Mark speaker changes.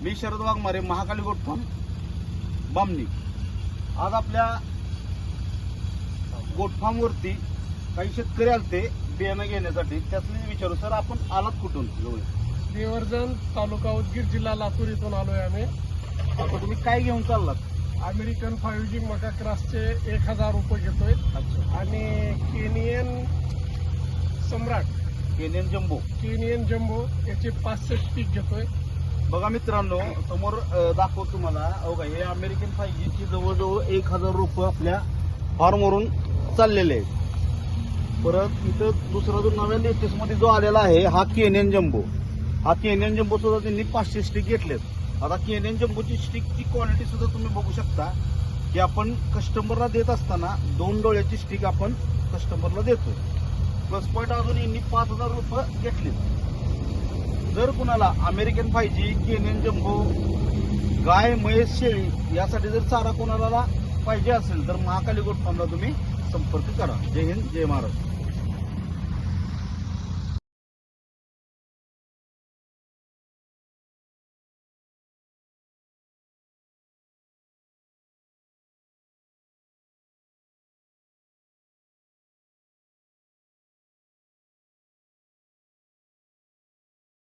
Speaker 1: मी Sharad Waghmare, Mahakali goat farm, Bamani. आज आपल्या goat farm वरती काही शेतकरी आलते बियाणं घेण्यासाठी. त्यातले विचारू, सर आपण आलात कुठून?
Speaker 2: देवर्जन, तालुका उदगीर, जिल्हा लातूर इथून आलोय आम्ही.
Speaker 1: आता तुम्ही काय घेऊन चाललात?
Speaker 2: अमेरिकन 5G मका क्रॉसचे 1000 रुपये घेतोय.
Speaker 1: अच्छा.
Speaker 2: आणि केनियन सम्राट,
Speaker 1: केनियन
Speaker 2: जम्बो याचे 500 स्टिक घेतोय.
Speaker 1: बघा मित्रांनो, समोर दाखवतो तुम्हाला. बघा, हे अमेरिकन 5G चे जवळजवळ 1000 रुपये आपल्या फार्मवरून चाललेले आहेत. परत इथं दुसरा जो नव्या लेटेस्ट मध्ये जो आलेला आहे हा केनियन जम्बो. हा केनियन जम्बो सुद्धा त्यांनी 500 स्टिक घेतलेत. आता केनियन जम्बोची स्टिकची क्वालिटी सुद्धा तुम्ही बघू शकता की आपण कस्टमरला देत असताना 2 डोळ्याची स्टिक आपण कस्टमरला देतो. प्लस पॉईंट अजून यांनी 5000 रुपये घेतले. जर कुणाला अमेरिकन 5G, केनियन जम्बो, गाय, म्हैस, शेळी यासाठी जर चारा कोणाला पाहिजे असेल तर महाकाली गोट फार्मला तुम्ही संपर्क करा. जय हिंद, जय महाराष्ट्र.